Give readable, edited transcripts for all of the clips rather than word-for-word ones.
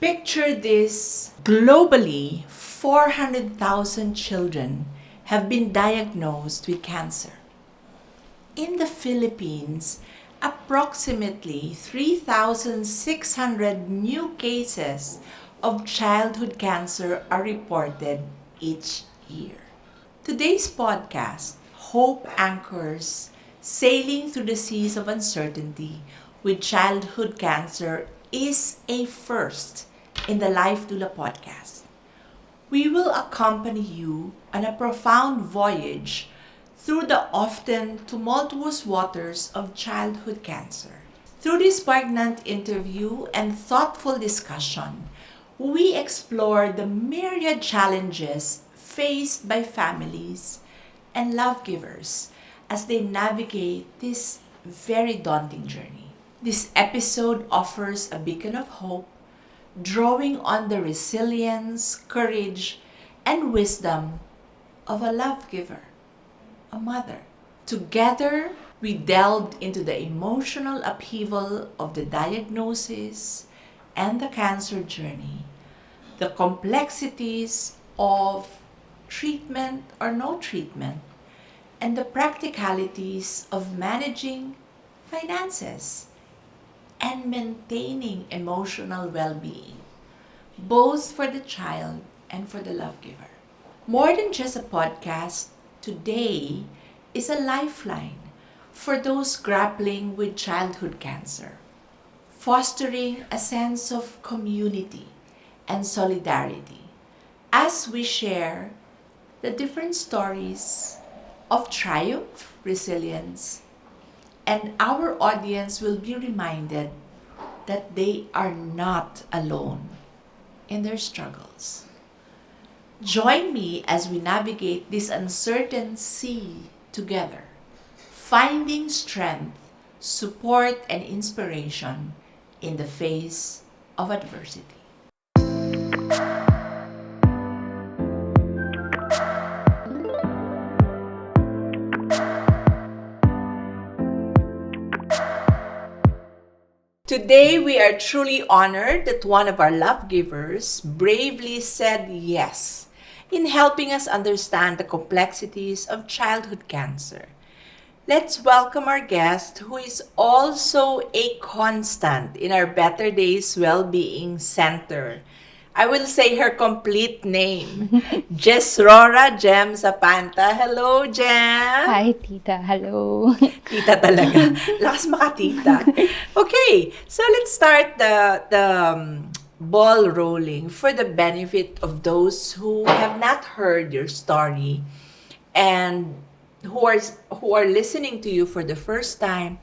Picture this: globally, 400,000 children have been diagnosed with cancer. In the Philippines, approximately 3,600 new cases of childhood cancer are reported each year. Today's podcast, Hope Anchors, Sailing Through the Seas of Uncertainty with Childhood Cancer, is a first in the Life Doula Podcast. We will accompany you on a profound voyage through the often tumultuous waters of childhood cancer. Through this poignant interview and thoughtful discussion, we explore the myriad challenges faced by families and love givers as they navigate this very daunting journey. This episode offers a beacon of hope, drawing on the resilience, courage, and wisdom of a love giver, a mother. Together, we delved into the emotional upheaval of the diagnosis and the cancer journey, the complexities of treatment or no treatment, and the practicalities of managing finances and maintaining emotional well-being, both for the child and for the love giver. More than just a podcast, today is a lifeline for those grappling with childhood cancer, fostering a sense of community and solidarity as we share the different stories of triumph, resilience, and our audience will be reminded that they are not alone in their struggles. Join me as we navigate this uncertain sea together, finding strength, support, and inspiration in the face of adversity. Today, we are truly honored that one of our love givers bravely said yes in helping us understand the complexities of childhood cancer. Let's welcome our guest, who is also a constant in our Better Days Wellbeing Center. I will say her complete name, Jesrora Jem Zapanta. Hello, Jem. Hi, Tita. Hello. Tita talaga. Lakas makatita. Okay, so let's start the ball rolling for the benefit of those who have not heard your story and who are listening to you for the first time.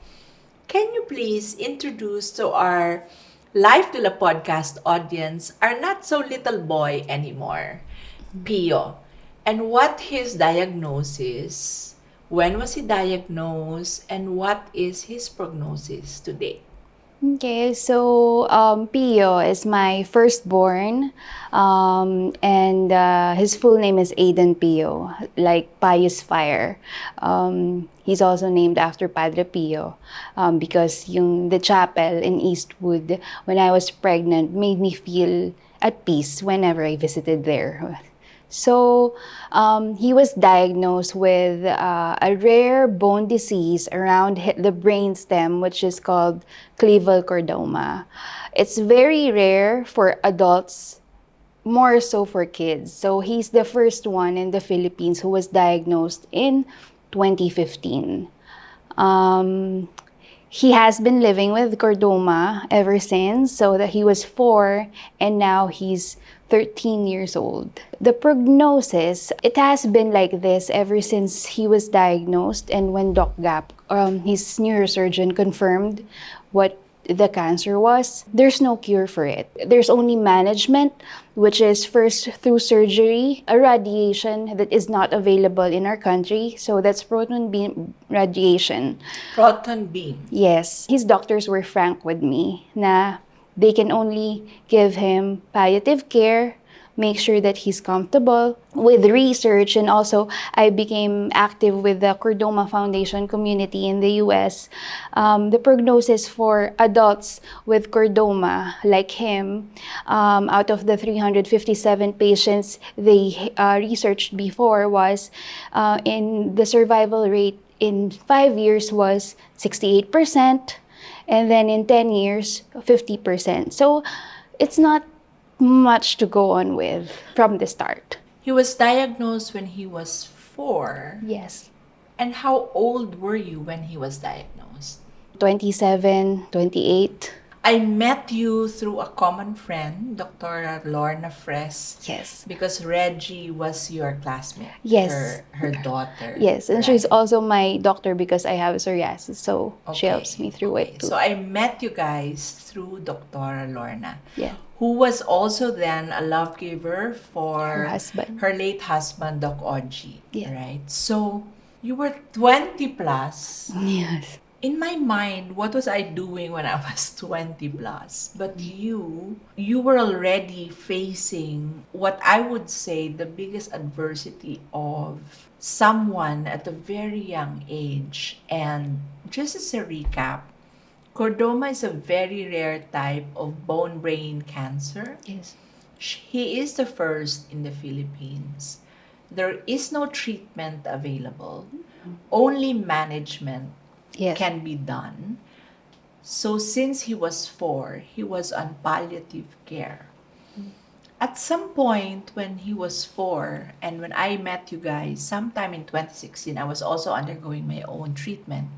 Can you please introduce to our Life Doula Podcast audience our not so little boy anymore, Pio, and what his diagnosis, when was he diagnosed, and what is his prognosis today? Okay, so Pio is my firstborn, and his full name is Aiden Pio, like pious fire. He's also named after Padre Pio, because the chapel in Eastwood, when I was pregnant, made me feel at peace whenever I visited there. So he was diagnosed with a rare bone disease around the brainstem, which is called cleval chordoma. It's very rare for adults, more so for kids. So he's the first one in the Philippines who was diagnosed in 2015. He has been living with chordoma ever since, so that he was 4 and now he's 13 years old. The prognosis, it has been like this ever since he was diagnosed, and when Doc Gap, his neurosurgeon, confirmed what the cancer was, there's no cure for it. There's only management, which is first through surgery, a radiation that is not available in our country. So that's proton beam radiation. Proton beam. Yes. His doctors were frank with me na they can only give him palliative care, make sure that he's comfortable with research. And also, I became active with the Chordoma Foundation community in the US. The prognosis for adults with chordoma, like him, out of the 357 patients they researched before, was in the survival rate in 5 years was 68%, and then in 10 years, 50%. So it's not much to go on with from the start. He was diagnosed when he was 4. Yes. And how old were you when he was diagnosed? 27, 28. I met you through a common friend, Dr. Lorna Fres. Yes. Because Reggie was your classmate. Yes. Her daughter. Yes, and she's also my doctor because I have psoriasis, so she Okay. helps me through it too. So I met you guys through Dr. Lorna. Yeah. Who was also then a love giver for Her husband. her late husband, Doc Oji. Yeah. Right? So you were 20 plus. Yes. In my mind, what was I doing when I was 20 plus? But you were already facing what I would say the biggest adversity of someone at a very young age. And just as a recap, chordoma is a very rare type of bone brain cancer. Yes. He is the first in the Philippines. There is no treatment available, only management Yes. can be done. So since he was 4, he was on palliative care. At some point when he was 4, and when I met you guys sometime in 2016, I was also undergoing my own treatment.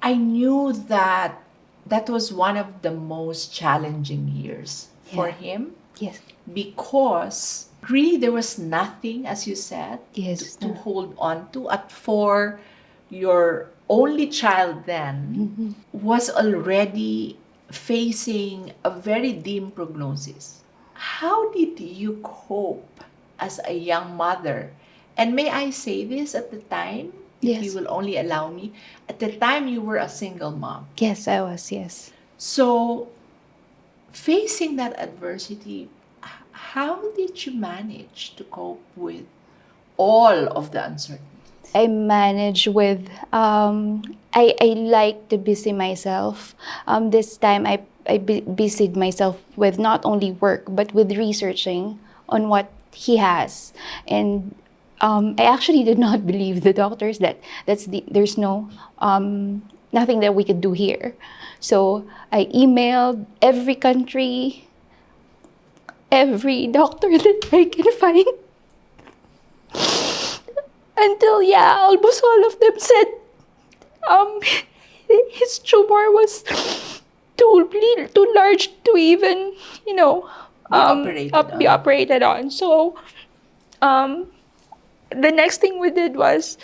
I knew that that was one of the most challenging years for Yeah. him, Yes. because really there was nothing, as you said, Yes. to hold on to. At 4, your only child then was already facing a very dim prognosis. How did you cope as a young mother? And may I say this at the time, if Yes. you will only allow me, at the time you were a single mom. Yes, I was. Yes. So facing that adversity, how did you manage to cope with all of the uncertainty? I manage with, I like to busy myself. This time I busied myself with not only work, but with researching on what he has. And I actually did not believe the doctors that there's nothing that we could do here. So I emailed every country, every doctor that I can find. Until, almost all of them said his tumor was too large to even, be operated on. So the next thing we did was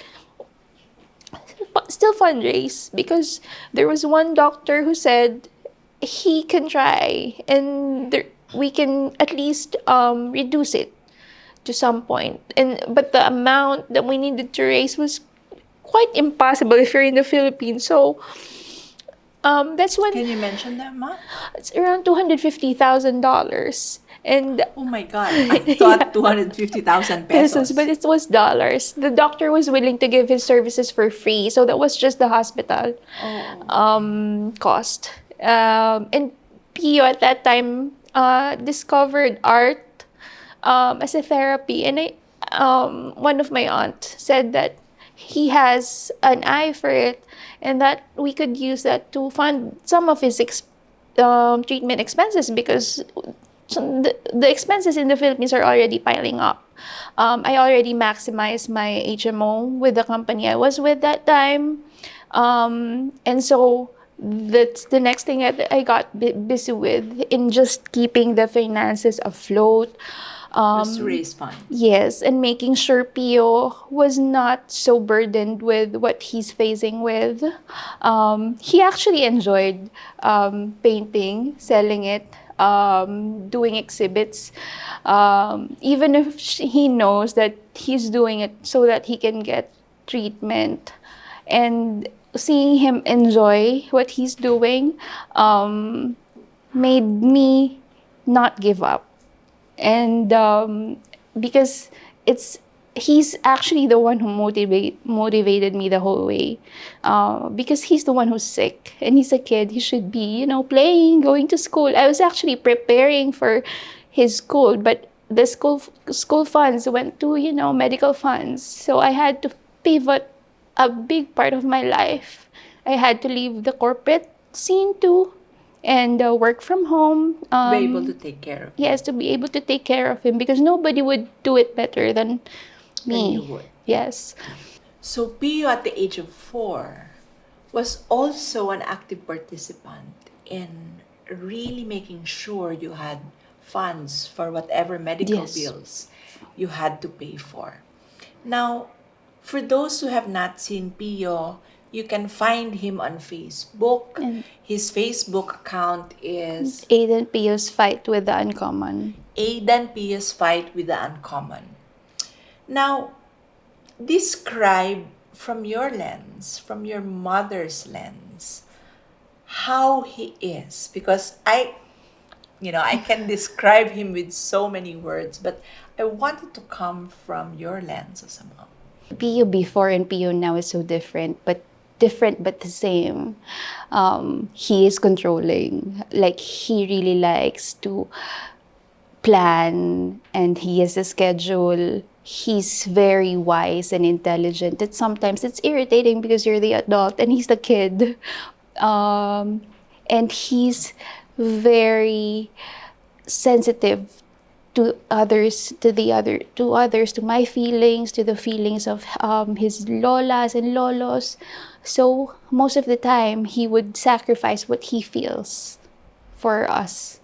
still fundraise, because there was one doctor who said he can try, and we can at least reduce it to some point. But the amount that we needed to raise was quite impossible if you're in the Philippines. So that's when Can you mention that, Ma? it's around $250,000. And Oh my God, I thought 250,000 pesos. but it was dollars. The doctor was willing to give his services for free, so that was just the hospital cost. And Pio at that time discovered art as a therapy, and one of my aunt said that he has an eye for it, and that we could use that to fund some of his treatment expenses, because the expenses in the Philippines are already piling up. I already maximized my HMO with the company I was with that time, and so that's the next thing that I got busy with, in just keeping the finances afloat. Just to raise funds. Yes, and making sure Pio was not so burdened with what he's facing with. He actually enjoyed painting, selling it, doing exhibits, even if he knows that he's doing it so that he can get treatment. And seeing him enjoy what he's doing made me not give up. And because it's he's actually the one who motivated me the whole way, because he's the one who's sick and he's a kid. He should be, playing, going to school. I was actually preparing for his school, but the school funds went to, medical funds, so I had to pivot a big part of my life. I had to leave the corporate scene too, and work from home. To be able to take care of Yes, to be able to take care of him, because nobody would do it better than than you me. would. Yes. So Pio at the age of 4 was also an active participant in really making sure you had funds for whatever medical Yes. bills you had to pay for. Now, for those who have not seen Pio, you can find him on Facebook. And His Facebook account is Aiden Pio's fight with the uncommon. Aidan Pio's Fight with the Uncommon. Now, describe from your lens, from your mother's lens, how he is. Because I can describe him with so many words, but I want it to come from your lens as a mom. Pio before and Pio now is so different but the same. He is controlling. Like, he really likes to plan, and he has a schedule. He's very wise and intelligent. That sometimes it's irritating because you're the adult and he's the kid. And he's very sensitive to others, to my feelings, to the feelings of his lolas and lolos. So most of the time, he would sacrifice what he feels for us.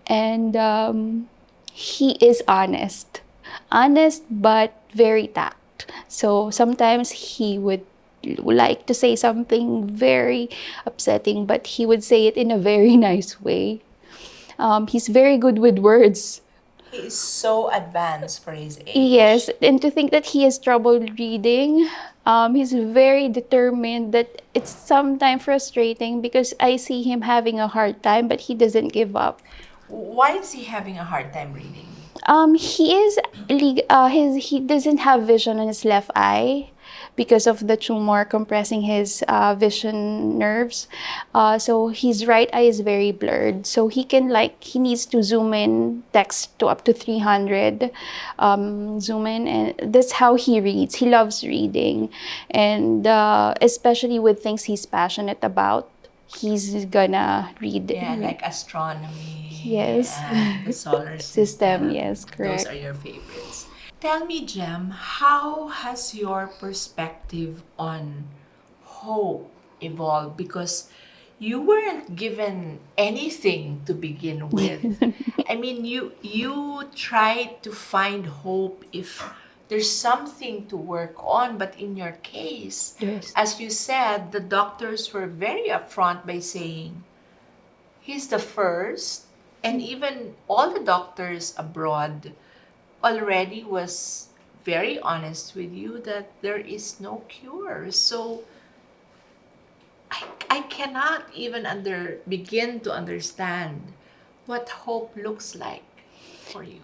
And he is honest but very tact. So sometimes he would like to say something very upsetting, but he would say it in a very nice way. He's very good with words. He is so advanced for his age. Yes, and to think that he has trouble reading, he's very determined. That it's sometimes frustrating because I see him having a hard time, but he doesn't give up. Why is he having a hard time reading? He doesn't have vision on his left eye because of the tumor compressing his vision nerves. So his right eye is very blurred. So he needs to zoom in text to up to 300 zoom in, and that's how he reads. He loves reading, and especially with things he's passionate about, he's gonna read. Yeah, like astronomy. Yes. And the solar System, system. yes, correct. Those are your favorites. Tell me, Jem, how has your perspective on hope evolved? Because you weren't given anything to begin with. I mean, you tried to find hope if there's something to work on, but in your case, Yes. as you said, the doctors were very upfront by saying he's the first, and even all the doctors abroad already was very honest with you that there is no cure. So I cannot even begin to understand what hope looks like for you.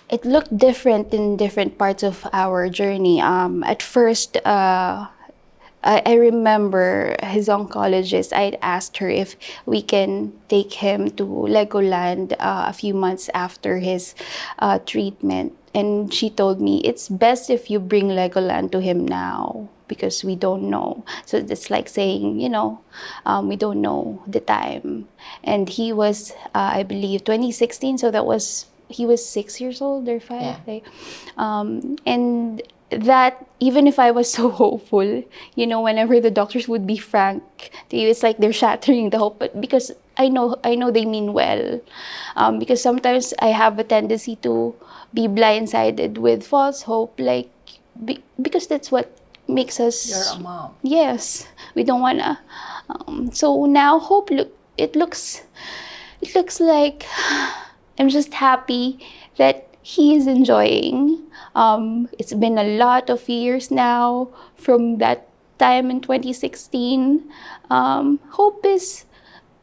It looked different in different parts of our journey. At first, I remember his oncologist. I'd asked her if we can take him to Legoland a few months after his treatment. And she told me, it's best if you bring Legoland to him now because we don't know. So it's like saying, we don't know the time. And he was, I believe, 2016. So he was 6 years old or 5. Yeah. Like, and that, even if I was so hopeful, whenever the doctors would be frank to you, it's like they're shattering the hope. But because I know they mean well, because sometimes I have a tendency to be blindsided with false hope, like because that's what makes us. You're a mom. Yes, we don't wanna. So now it looks like I'm just happy that he is enjoying. It's been a lot of years now from that time in 2016. Hope is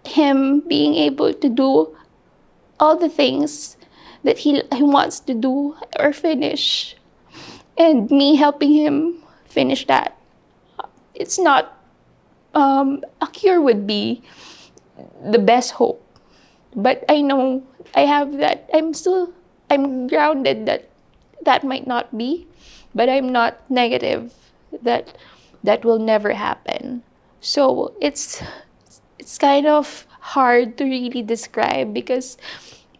him being able to do all the things that he wants to do or finish, and me helping him finish that. It's not, a cure would be the best hope, but I know I have that. I'm grounded that that might not be, but I'm not negative that that will never happen. So it's kind of hard to really describe because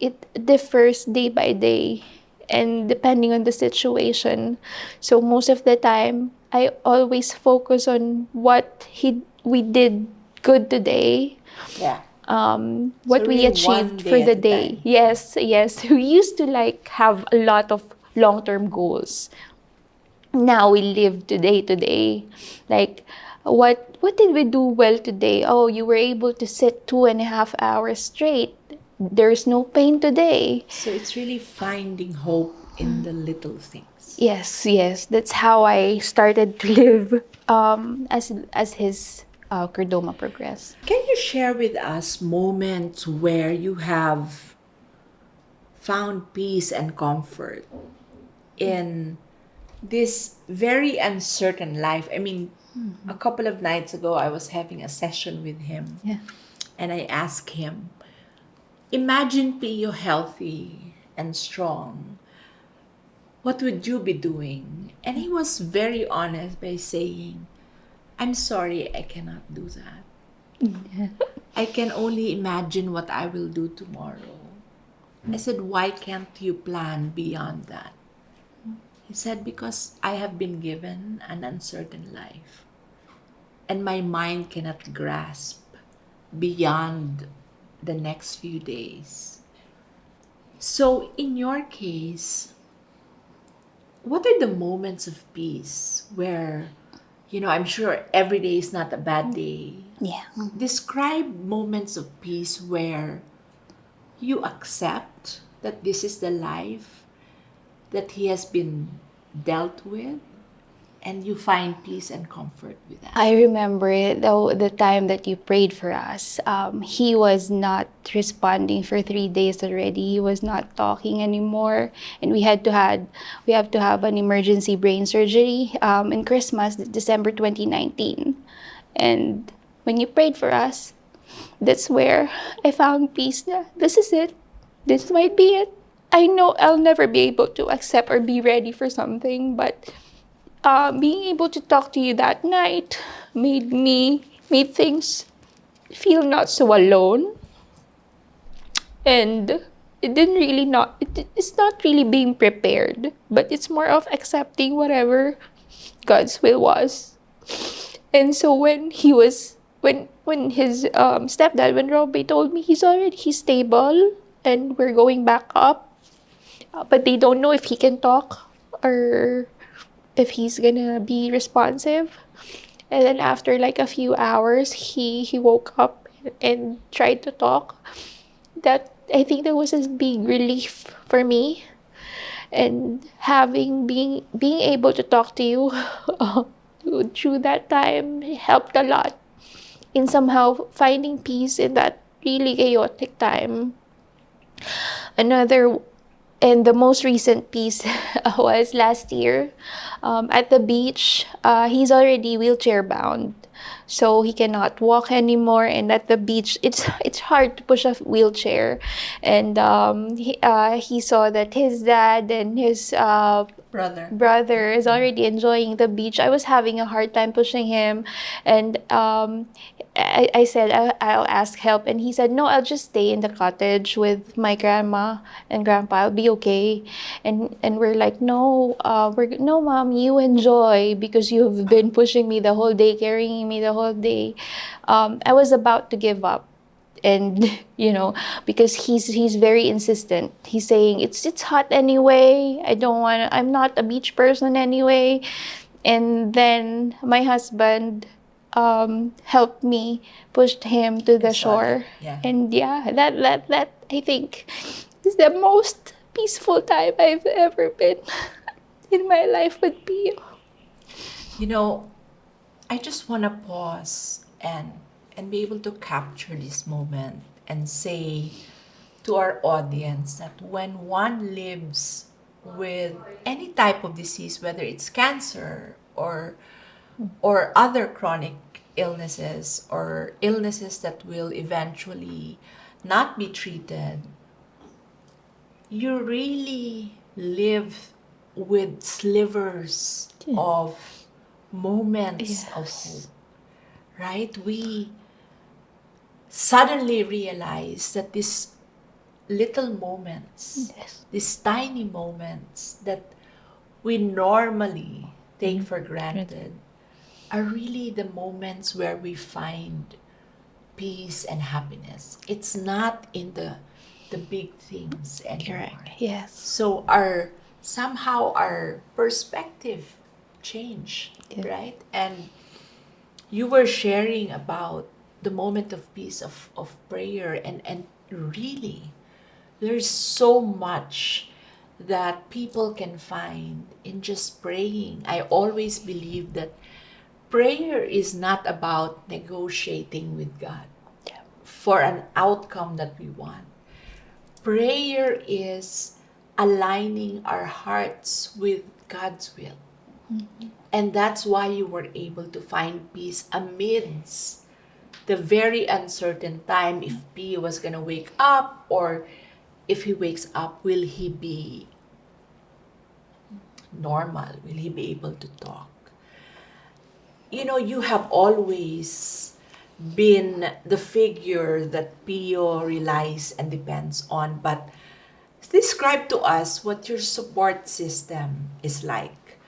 it differs day by day and depending on the situation. So most of the time, I always focus on what he we did good today, Yeah. So what we really one achieved day for at the a day. time. Yes, yes. We used to like have a lot of long-term goals. Now we live today to day. Like, what did we do well today? Oh, you were able to sit 2.5 hours straight. There's no pain today. So it's really finding hope in the little things. Yes, yes. That's how I started to live, as his Cordoma progressed. Can you share with us moments where you have found peace and comfort in this very uncertain life? I mean, a couple of nights ago, I was having a session with him, Yeah. and I asked him, imagine Pio healthy and strong. What would you be doing? And he was very honest by saying, I'm sorry, I cannot do that. I can only imagine what I will do tomorrow. I said, why can't you plan beyond that? He said, because I have been given an uncertain life and my mind cannot grasp beyond the next few days. So, in your case, what are the moments of peace where, I'm sure every day is not a bad day. Yeah. Describe moments of peace where you accept that this is the life that he has been dealt with, and you find peace and comfort with that. I remember the time that you prayed for us. He was not responding for 3 days already. He was not talking anymore, and we have to have an emergency brain surgery in Christmas, December 2019. And when you prayed for us, that's where I found peace. This is it. This might be it. I know I'll never be able to accept or be ready for something, but being able to talk to you that night made things feel not so alone, and it's not really being prepared, but it's more of accepting whatever God's will was. And so when his stepdad, when Robbie told me he's stable and we're going back up, but they don't know if he can talk or if he's gonna be responsive. And then after like a few hours, he woke up and tried to talk. That I think that was a big relief for me, and being able to talk to you through that time helped a lot in somehow finding peace in that really chaotic time. Another and the most recent piece was last year at the beach. He's already wheelchair bound, so he cannot walk anymore. And at the beach, it's hard to push a wheelchair. And he saw that his dad and his brother is already enjoying the beach. I was having a hard time pushing him, and I said I'll ask help, and he said no, I'll just stay in the cottage with my grandma and grandpa. I'll be okay. And we're like, no, no, mom, you enjoy because you've been pushing me the whole day, carrying me the whole day. I was about to give up, and because he's very insistent. He's saying it's hot anyway. I'm not a beach person anyway. And then my husband helped me, pushed him to the shore. Yeah. And yeah, that I think is the most peaceful time I've ever been in my life with Pio. I just want to pause and be able to capture this moment and say to our audience that when one lives with any type of disease, whether it's cancer or other chronic illnesses or illnesses that will eventually not be treated, you really live with slivers of moments of hope, Yes. right? We suddenly realize that these little moments, Yes. these tiny moments that we normally take for granted, are really the moments where we find peace and happiness. It's not in the big things Correct. anymore. Yes. So somehow our perspective change, Yeah. right? And you were sharing about the moment of peace of prayer, and really there's so much that people can find in just praying. I always believe that prayer is not about negotiating with God Yeah. for an outcome that we want. Prayer is aligning our hearts with God's will. And that's why you were able to find peace amidst the very uncertain time if P was going to wake up, or if he wakes up, will he be normal? Will he be able to talk? You know, you have always been the figure that Pio relies and depends on, but describe to us what your support system is like,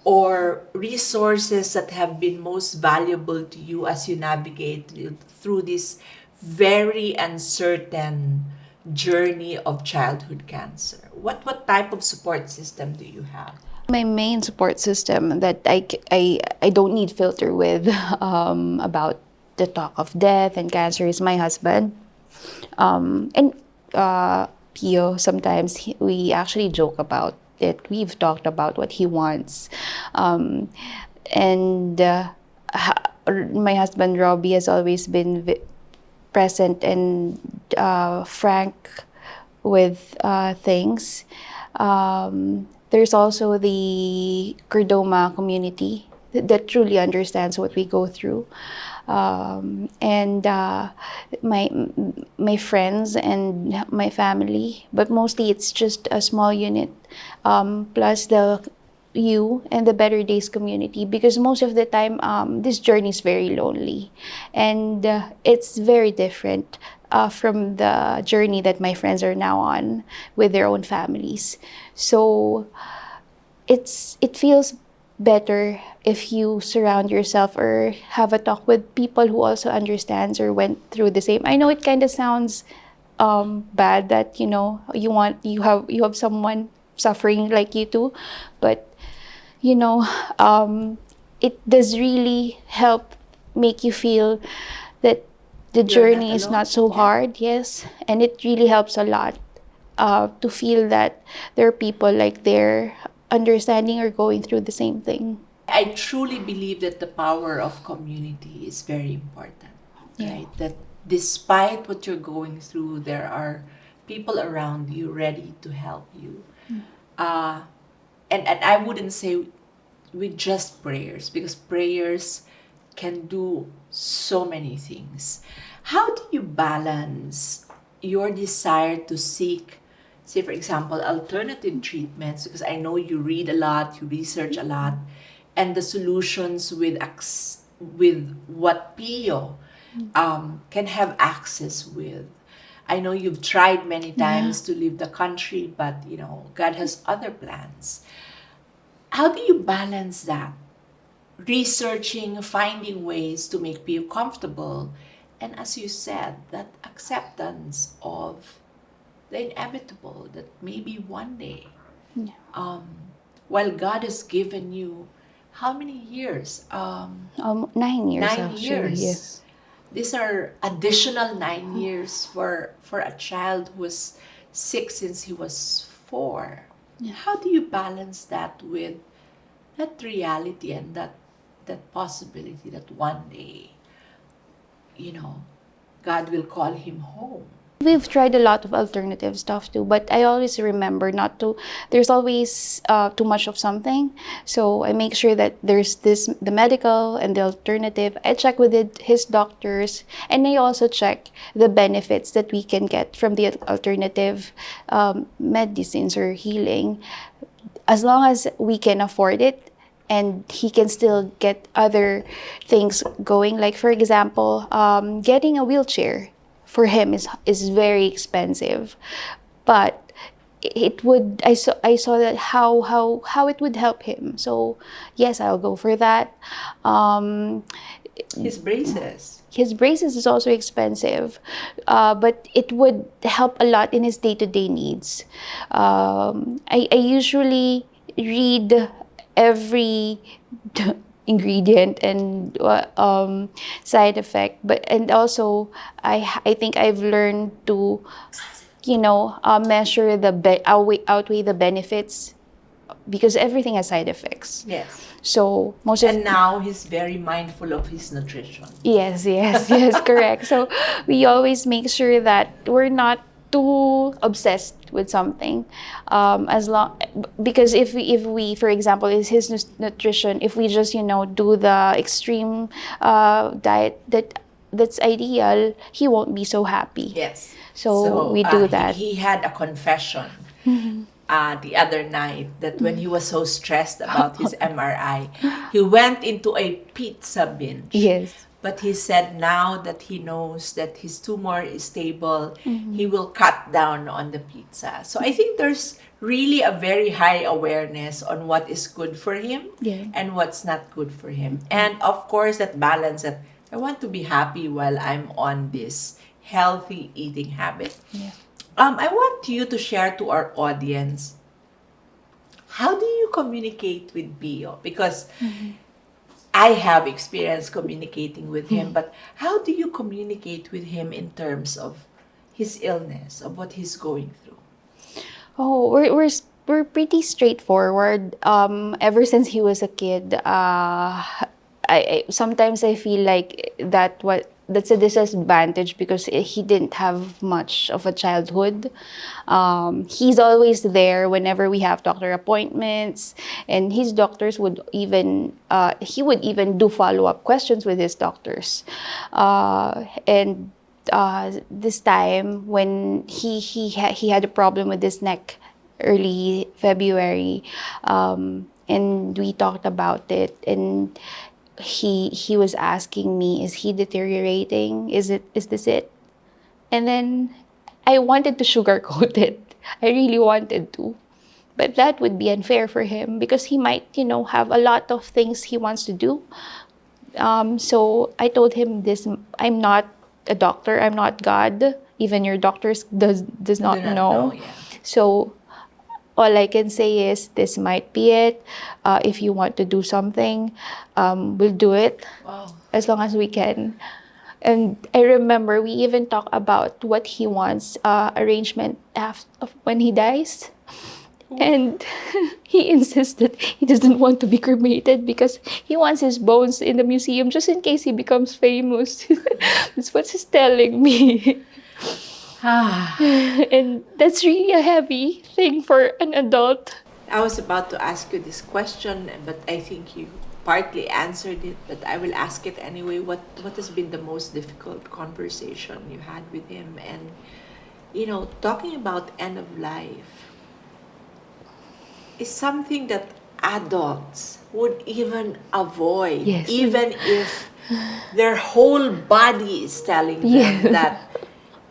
or resources that have been most valuable to you as you navigate through this very uncertain journey of childhood cancer. What type of support system do you have? My main support system that I don't need filter with about the talk of death and cancer is my husband. And Pio, sometimes we actually joke about it. We've talked about what he wants. Um, and my husband, Robbie, has always been present and frank with things. There's also the Kerdoma community that truly understands what we go through. And my my friends and my family, but mostly it's just a small unit, plus the you and the Better Days community, because most of the time this journey is very lonely, and it's very different from the journey that my friends are now on with their own families. So it feels better if you surround yourself or have a talk with people who also understands or went through the same. I know it kind of sounds bad that you have someone suffering like you too, but you know it does really help make you feel that the You're not journey is alone. not so Yeah. hard. Yes, and it really helps a lot to feel that there are people like they're understanding or going through the same thing. I truly believe that the power of community is very important, Yeah. right? That despite what you're going through, there are people around you ready to help you. Uh, and I wouldn't say with just prayers, because prayers can do so many things. How do you balance your desire to seek, say, for example, alternative treatments? Because I know you read a lot, you research a lot, and the solutions with what Pio can have access with. I know you've tried many Yeah. times to leave the country, but God has other plans. How do you balance that? Researching, finding ways to make people comfortable, and as you said, that acceptance of the inevitable, that maybe one day, Yeah. um, while God has given you how many years? 9 years Nine actually. years. Yes. These are additional 9 years for a child who was sick since he was 4. Yeah. How do you balance that with that reality and that possibility that one day, God will call him home? We've tried a lot of alternative stuff too, but I always remember not to. There's always too much of something, so I make sure that there's the medical and the alternative. I check with his doctors, and I also check the benefits that we can get from the alternative medicines or healing, as long as we can afford it and he can still get other things going. Like for example, getting a wheelchair for him is very expensive, but I saw that how it would help him. So yes, I'll go for that. His braces. His braces is also expensive, but it would help a lot in his day-to-day needs. I usually read every ingredient and side effect, and also I think I've learned to measure outweigh the benefits, because everything has side effects. Yes. So And now he's very mindful of his nutrition. Yes, yes, correct. So we always make sure that we're not too obsessed with something, as long because if we for example is his nutrition, if we just do the extreme diet that's ideal, he won't be so happy. Yes. So we do that. He had a confession the other night that when he was so stressed about his MRI, he went into a pizza binge. Yes. But he said now that he knows that his tumor is stable, he will cut down on the pizza. So I think there's really a very high awareness on what is good for him and what's not good for him. And of course, that balance that I want to be happy while I'm on this healthy eating habit. Yeah. I want you to share to our audience, how do you communicate with Bio? Because I have experience communicating with him, but how do you communicate with him in terms of his illness, of what he's going through? Oh, we're pretty straightforward. Ever since he was a kid, I sometimes I feel like that's a disadvantage because he didn't have much of a childhood. He's always there whenever we have doctor appointments, and his doctors would even he would even do follow-up questions with his doctors. And this time when he had a problem with his neck early February, and we talked about it, and he was asking me, is he deteriorating? Is this it? And then I wanted to sugarcoat it. I really wanted to. But that would be unfair for him because he might, have a lot of things he wants to do. So I told him this, I'm not a doctor, I'm not God. Even your doctors does not know. Yeah. So all I can say is this might be it. If you want to do something, we'll do it. Wow. As long as we can. And I remember we even talked about what he wants, arrangement after when he dies. And he insisted he doesn't want to be cremated because he wants his bones in the museum just in case he becomes famous. That's what he's telling me. And that's really a heavy thing for an adult. I was about to ask you this question, but I think you partly answered it, but I will ask it anyway. What has been the most difficult conversation you had with him? And, talking about end of life is something that adults would even avoid, Yes. even if their whole body is telling them that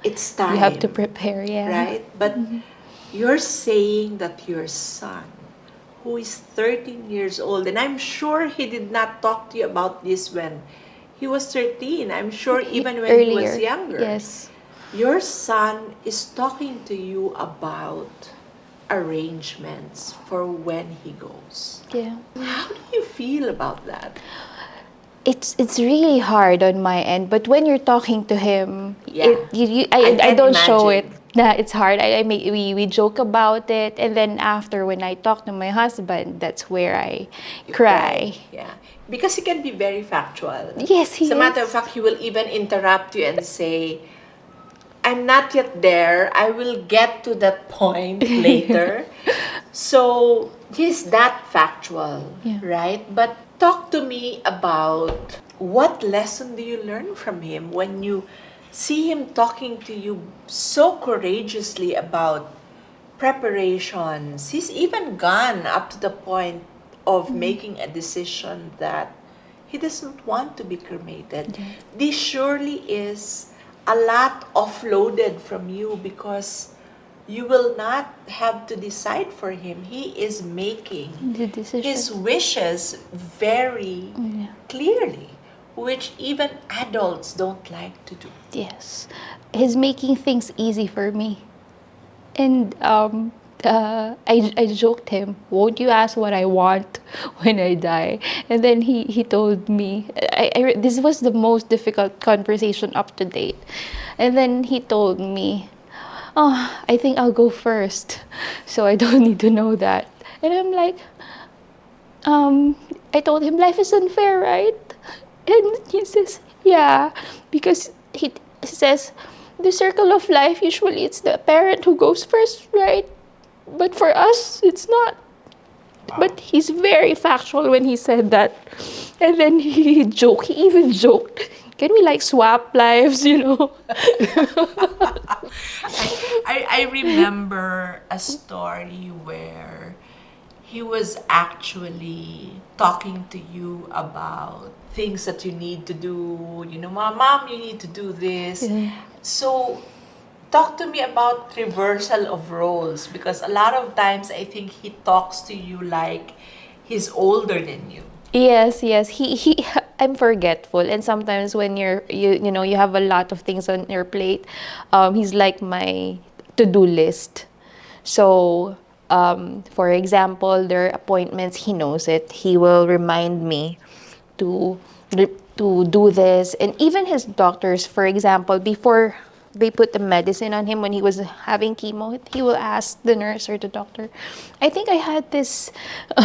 it's time. You have to prepare, yeah. Right? But you're saying that your son, who is 13 years old, and I'm sure he did not talk to you about this when he was 13. I'm sure even when he was younger. Yes. Your son is talking to you about arrangements for when he goes. Yeah. How do you feel about that? It's really hard on my end, but when you're talking to him, Yeah. I can don't show it. imagine. Nah, it's hard. We joke about it, and then after when I talk to my husband, that's where I cry. Yeah. Because he can be very factual. Yes, he As a matter is. of fact, he will even interrupt you and say, I'm not yet there. I will get to that point later. So he's that factual, Yeah. right? But talk to me about what lesson do you learn from him when you see him talking to you so courageously about preparations. He's even gone up to the point of making a decision that he doesn't want to be cremated. Yeah. This surely is a lot offloaded from you because you will not have to decide for him. He is making The decision. his wishes very Yeah. clearly, which even adults don't like to do. Yes. He's making things easy for me. And I joked him, won't you ask what I want when I die? And then he told me, this was the most difficult conversation up to date. And then he told me, oh, I think I'll go first. So I don't need to know that. And I'm like, I told him, life is unfair, right? And he says, yeah, because he says, the circle of life, usually it's the parent who goes first, right? But for us, it's not. But he's very factual when he said that. And then he joked, he even joked, can we like swap lives, you know? I remember a story where he was actually talking to you about things that you need to do. You know, mom, you need to do this. Yeah. So, talk to me about reversal of roles because a lot of times I think he talks to you like he's older than you. Yes, yes. He I'm forgetful, and sometimes when you know you have a lot of things on your plate, he's like my to-do list. So, for example, there are appointments, he knows it. He will remind me to to do this, and even his doctors, for example, before they put the medicine on him when he was having chemo, he will ask the nurse or the doctor, I think I had this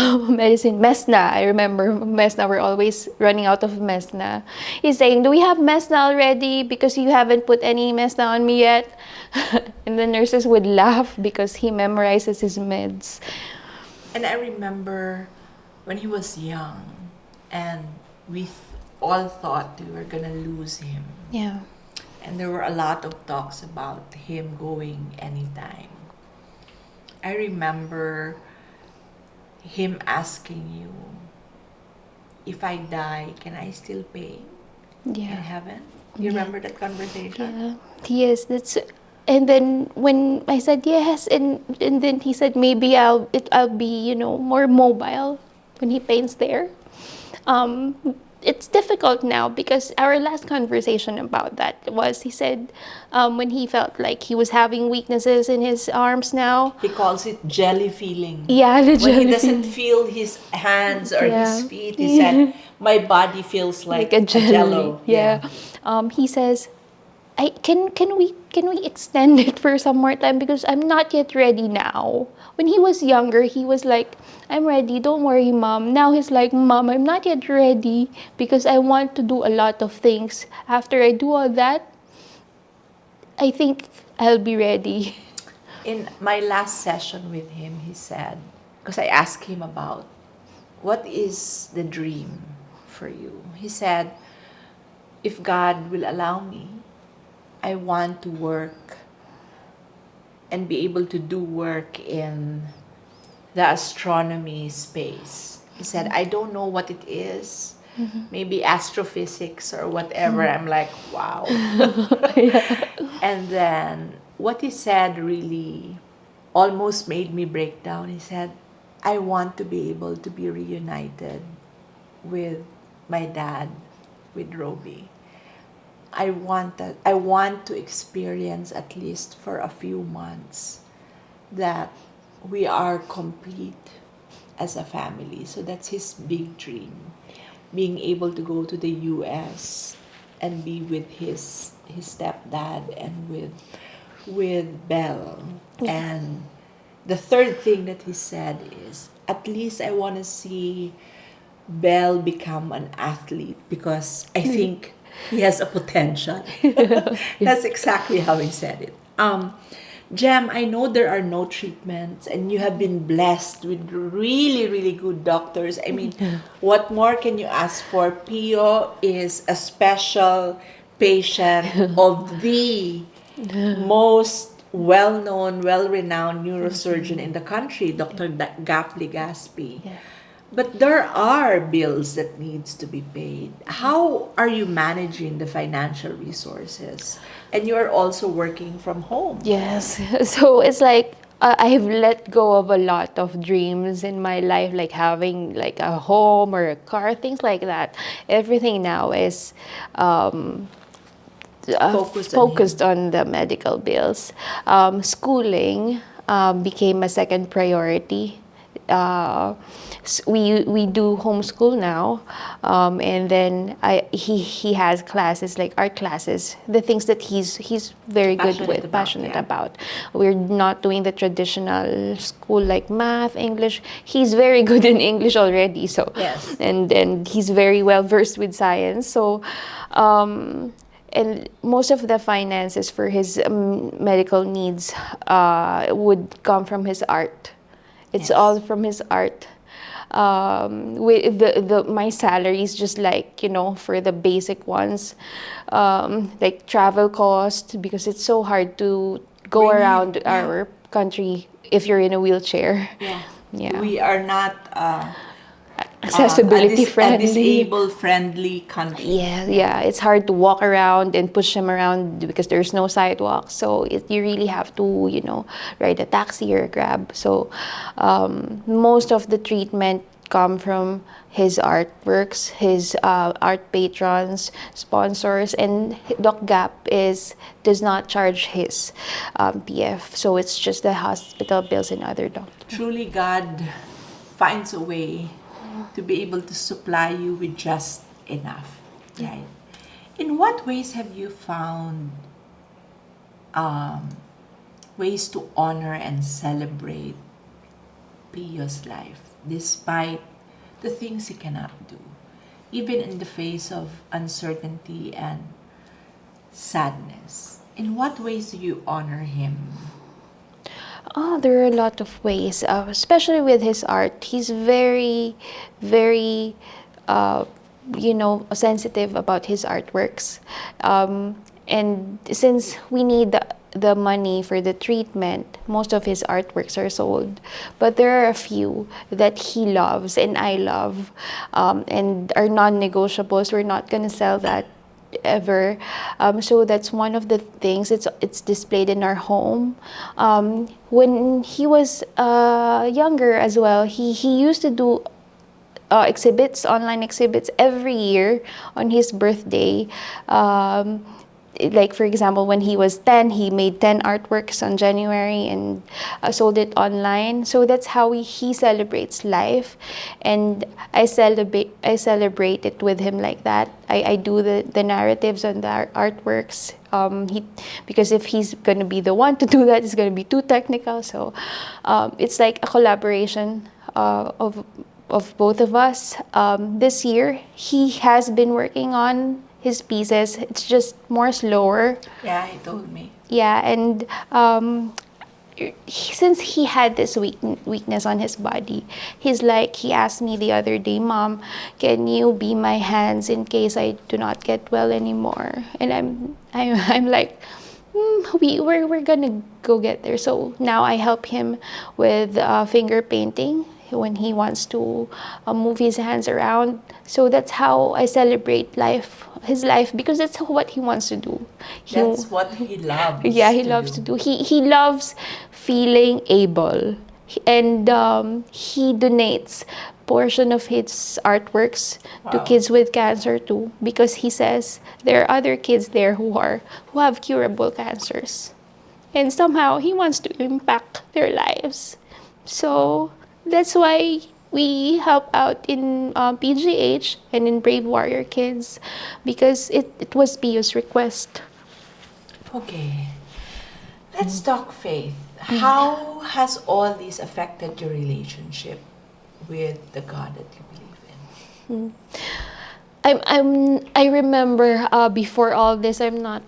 medicine, Mesna. I remember Mesna, we're always running out of Mesna. He's saying, do we have Mesna already? Because you haven't put any Mesna on me yet. And the nurses would laugh because he memorizes his meds. And I remember when he was young and we all thought we were gonna lose him. Yeah. And there were a lot of talks about him going anytime. I remember him asking you, if I die, can I still pay in Yeah. heaven? You remember that conversation? Yeah. Yes, that's. And then when I said yes, and then he said maybe I'll be more mobile when he paints there. Um, it's difficult now because our last conversation about that was he said when he felt like he was having weaknesses in his arms now. He calls it jelly feeling. Yeah, the When he jelly doesn't feeling. feel his hands or his Yeah. feet, he said, my body feels like a a jelly. jello. Yeah. He says, can we extend it for some more time because I'm not yet ready now. When he was younger, he was like, I'm ready, don't worry, mom. Now he's like, mom, I'm not yet ready because I want to do a lot of things. After I do all that, I think I'll be ready. In my last session with him, he said, because I asked him about what is the dream for you. He said, if God will allow me, I want to work and be able to do work in the astronomy space. He said, I don't know what it is. Maybe astrophysics or whatever. I'm like, wow. And then what he said really almost made me break down. He said, I want to be able to be reunited with my dad, with Roby. I want that. I want to experience at least for a few months that we are complete as a family. So that's his big dream. Being able to go to the US and be with his stepdad and with Belle. And the third thing that he said is, at least I want to see Belle become an athlete because I think He has a potential. That's exactly how he said it. Jem, I know there are no treatments and you have been blessed with really, really good doctors. I mean, what more can you ask for? Pio is a special patient of the most well-known, well-renowned neurosurgeon in the country, Dr. Gap Legaspi. Yeah. But there are bills that needs to be paid. How are you managing the financial resources? And you are also working from home. Yes. So it's like I have let go of a lot of dreams in my life, like having like a home or a car, things like that. Everything now is um, Focused on him. focused on the medical bills. Schooling became a second priority. We do homeschool now, and then he has classes like art classes, the things that he's very good Passionate with, about, passionate yeah. about. We're not doing the traditional school like math, English. He's very good in English already, so Yes. and he's very well versed with science. So. And most of the finances for his medical needs would come from his art. It's Yes. all from his art. With the my salary is just like, for the basic ones, like travel cost, because it's so hard to go Bring him, around yeah. our country if you're in a wheelchair. Yeah. Yeah. We are not Accessibility a friendly. disabled-friendly country. Yeah, it's hard to walk around and push them around because there's no sidewalk. So you really have to, ride a taxi or a Grab. So most of the treatment come from his artworks, his art patrons, sponsors, and Doc Gap does not charge his PF. So it's just the hospital bills and other doctors. Truly, God finds a way to be able to supply you with just enough, right? In what ways have you found ways to honor and celebrate Pio's life despite the things he cannot do, even in the face of uncertainty and sadness? In what ways do you honor him? Oh, there are a lot of ways, especially with his art. He's very, very, sensitive about his artworks. And since we need the money for the treatment, most of his artworks are sold. But there are a few that he loves and I love, and are non-negotiables. We're not going to sell that ever. So that's one of the things. It's displayed in our home. When he was younger as well, he used to do online exhibits every year on his birthday. Like for example, when he was 10, he made 10 artworks on January and sold it online. So that's how he celebrates life, and I celebrate it with him like that. I do the narratives on the artworks. Because if he's gonna be the one to do that, it's gonna be too technical. So it's like a collaboration of both of us. This year, he has been working on his pieces. It's just more slower. Yeah, he told me. Yeah, and since he had this weakness on his body, he asked me the other day, Mom, can you be my hands in case I do not get well anymore? And I'm like, we're gonna go get there. So now I help him with finger painting when he wants to move his hands around. So that's how I celebrate his life, because that's what he wants to do. That's what he loves. Yeah, he loves to do. He loves feeling able, and he donates portion of his artworks to Wow. kids with cancer too, because he says there are other kids there who have curable cancers, and somehow he wants to impact their lives. So that's why we help out in PGH and in Brave Warrior Kids, because it was Pio's request. Okay. Let's talk faith. How has all this affected your relationship with the God that you believe in? I remember before all this, I'm not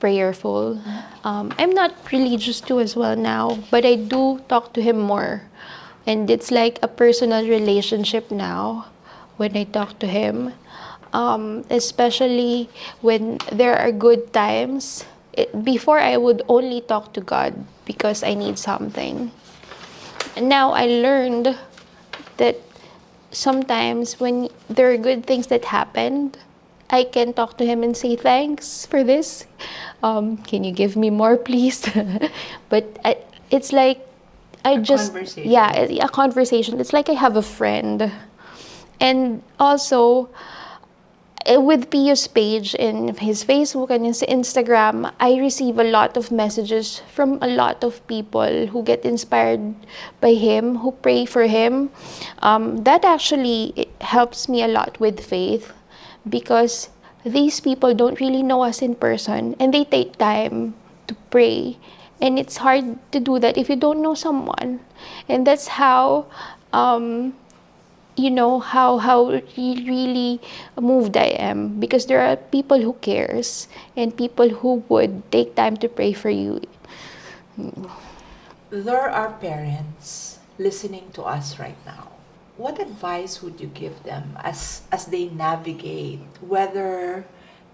prayerful. I'm not religious too as well now, but I do talk to him more. And it's like a personal relationship now when I talk to him. Especially when there are good times. Before, I would only talk to God because I need something. And now I learned that sometimes when there are good things that happened, I can talk to him and say thanks for this. Can you give me more, please? It's like I A just conversation. yeah, a conversation. It's like I have a friend, and also with Pio's page in his Facebook and his Instagram, I receive a lot of messages from a lot of people who get inspired by him, who pray for him. That actually it helps me a lot with faith because these people don't really know us in person and they take time to pray. And it's hard to do that if you don't know someone. And that's how really moved I am because there are people who cares and people who would take time to pray for you. There are parents listening to us right now. What advice would you give them as they navigate whether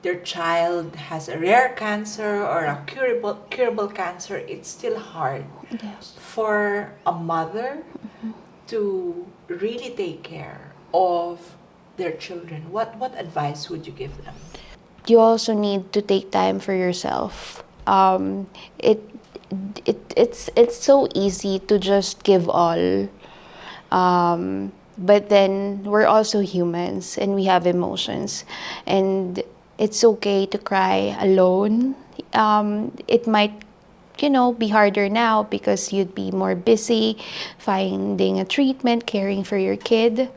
their child has a rare cancer or a curable cancer? It's still hard Yes. for a mother to really take care of their children. What advice would you give them? You also need to take time for yourself. It it's so easy to just give all. But then we're also humans and we have emotions, and it's okay to cry alone. It might be harder now because you'd be more busy finding a treatment, caring for your kid.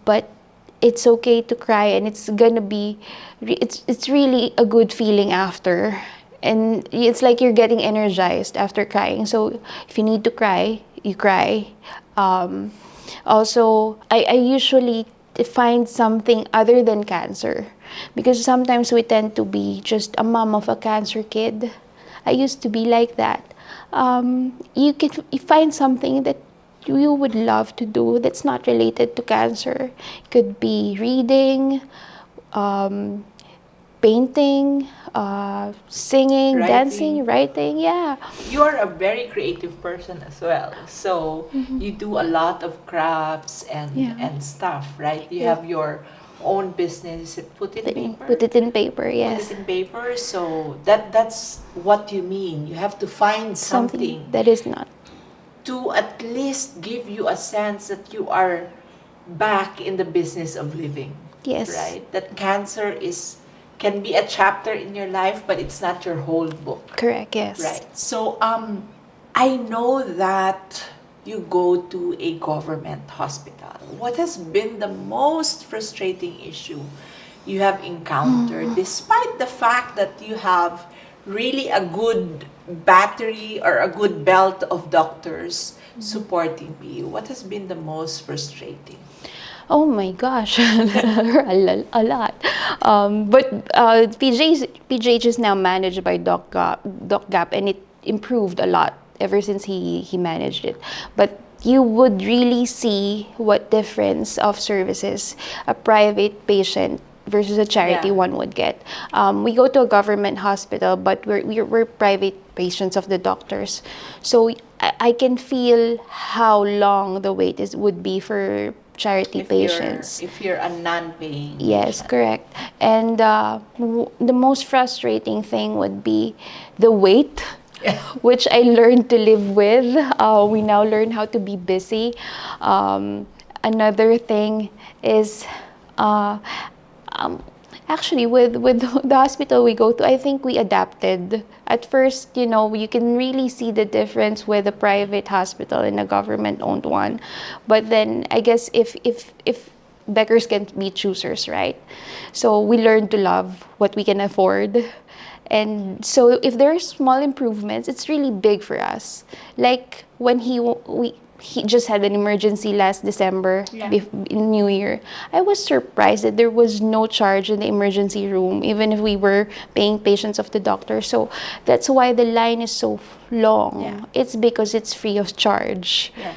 But it's okay to cry, and it's gonna be, it's really a good feeling after. And it's like you're getting energized after crying. So if you need to cry, you cry. Um, Also, I usually find something other than cancer because sometimes we tend to be just a mom of a cancer kid. I used to be like that. You find something that you would love to do that's not related to cancer. It could be reading, um, painting, singing, Writing. dancing, writing. Yeah. You're a very creative person as well. So you do a lot of crafts Yeah. and stuff, right? You Yeah. have your own business. Put in Put paper. it in paper, Put it yes. in paper. So that's what you mean. You have to find Something something that is not. to at least give you a sense that you are back in the business of living, Yes. right? That cancer is can be a chapter in your life, but it's not your whole book. Correct, yes. Right. So I know that you go to a government hospital. What has been the most frustrating issue you have encountered, despite the fact that you have really a good battery or a good belt of doctors supporting you? What has been the most frustrating? Oh my gosh, a lot. But PJH is now managed by Doc Gap, and it improved a lot ever since he managed it. But you would really see what difference of services a private patient versus a charity Yeah. one would get. We go to a government hospital, but we're private patients of the doctors. So I can feel how long the wait would be for charity patients. If you're a non-paying Yes, patient. correct. And the most frustrating thing would be the wait, which I learned to live with. We now learn how to be busy. Another thing is, uh, um, actually, with the hospital we go to, I think we adapted. At first, you can really see the difference with a private hospital and a government-owned one. But then, I guess if beggars can be choosers, right? So we learn to love what we can afford. And so if there are small improvements, it's really big for us. Like when he just had an emergency last December, in New Year. I was surprised that there was no charge in the emergency room, even if we were paying patients of the doctor. So that's why the line is so long. Yeah. It's because it's free of charge. Yeah.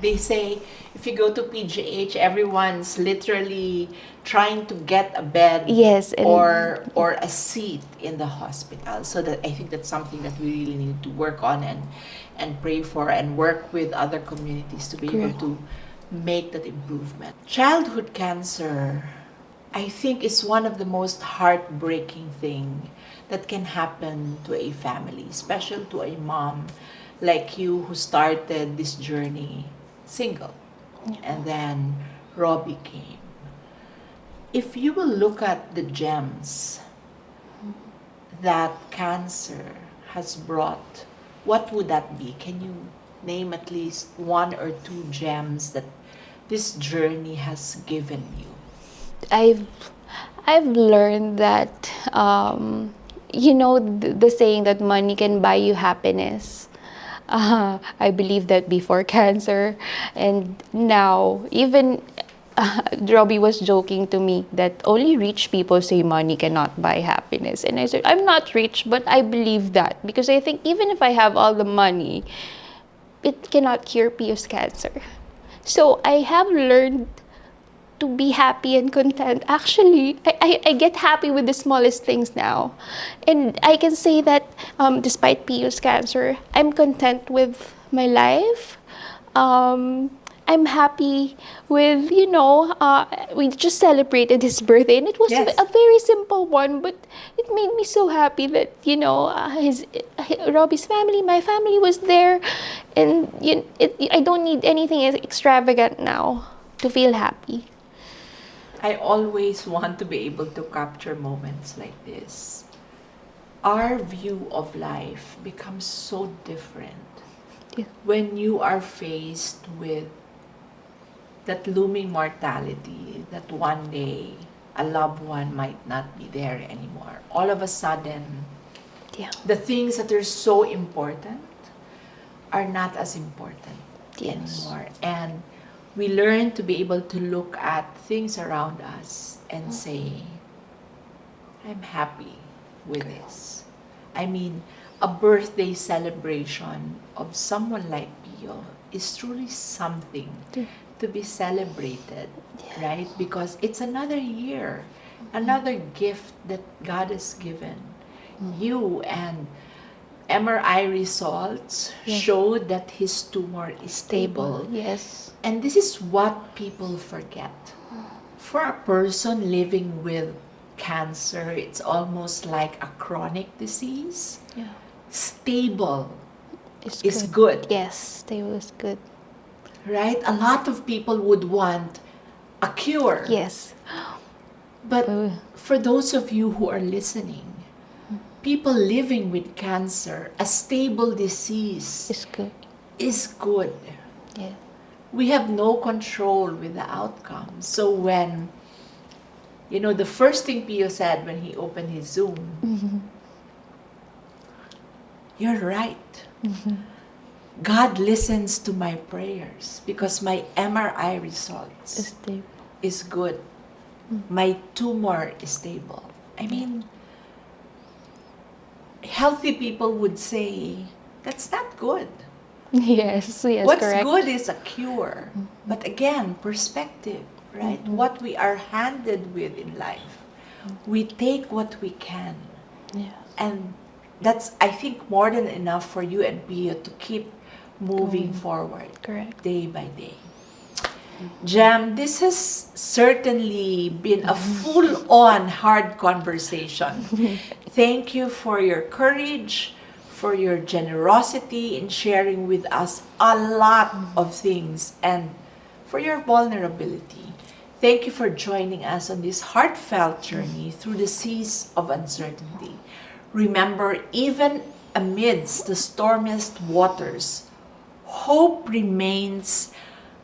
They say if you go to PGH, everyone's literally trying to get a bed Yes, and or a seat in the hospital. So that I think that's something that we really need to work on and pray for and work with other communities to be able Correct. to make that improvement. Childhood cancer, I think, is one of the most heartbreaking thing that can happen to a family, especially to a mom like you who started this journey single. And then Robbie came. If you will look at the gems that cancer has brought, what would that be? Can you name at least one or two gems that this journey has given you? I've learned that the saying that money can buy you happiness. I believe that before cancer, and now even Robbie was joking to me that only rich people say money cannot buy happiness, and I said I'm not rich, but I believe that because I think even if I have all the money, it cannot cure Pio's cancer. So I have learned to be happy and content. Actually, I get happy with the smallest things now. And I can say that despite Pio's cancer, I'm content with my life. I'm happy with, we just celebrated his birthday and it was Yes. a very simple one, but it made me so happy that, Robbie's family, my family was there. And I don't need anything extravagant now to feel happy. I always want to be able to capture moments like this. Our view of life becomes so different Yeah. when you are faced with that looming mortality, that one day a loved one might not be there anymore. All of a sudden, Yeah. the things that are so important are not as important Yes. anymore. And we learn to be able to look at things around us and say, I'm happy with this. I mean, a birthday celebration of someone like Pio is truly something to be celebrated, right? Because it's another year, another gift that God has given you. And MRI results showed that his tumor is stable. Yes. And this is what people forget. For a person living with cancer, it's almost like a chronic disease. Yeah. Stable It's is good, Yes, stable is good. right? A lot of people would want a cure. Yes. But for those of you who are listening, people living with cancer, a stable disease It's good. is good. Yeah. We have no control with the outcome. So when, the first thing Pio said when he opened his Zoom, you're right. God listens to my prayers because my MRI results It's stable. is good. My tumor is stable. I mean, healthy people would say, that's not good. Yes, What's correct. good is a cure. But again, perspective, right? What we are handed with in life. We take what we can. Yeah. And that's, I think, more than enough for you and Pio to keep moving forward Correct. day by day. Jam, this has certainly been a full-on hard conversation. Thank you for your courage, for your generosity in sharing with us a lot of things, and for your vulnerability. Thank you for joining us on this heartfelt journey through the seas of uncertainty. Remember, even amidst the stormiest waters, hope remains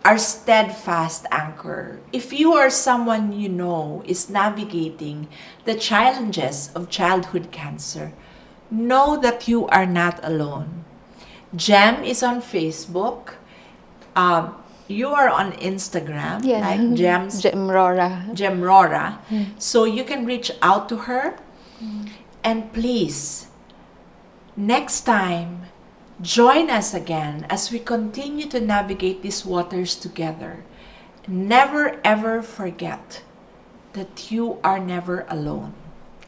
our steadfast anchor. If you are someone you know is navigating the challenges of childhood cancer, know that you are not alone. Jem is on Facebook. You are on Instagram, Yeah. like Gemrora. Gemrora. So you can reach out to her. And please, next time, join us again as we continue to navigate these waters together. Never ever forget that you are never alone.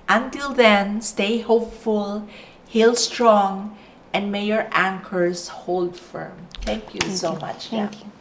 Until then, stay hopeful, heal strong, and may your anchors hold firm. Thank you so much. Thank you.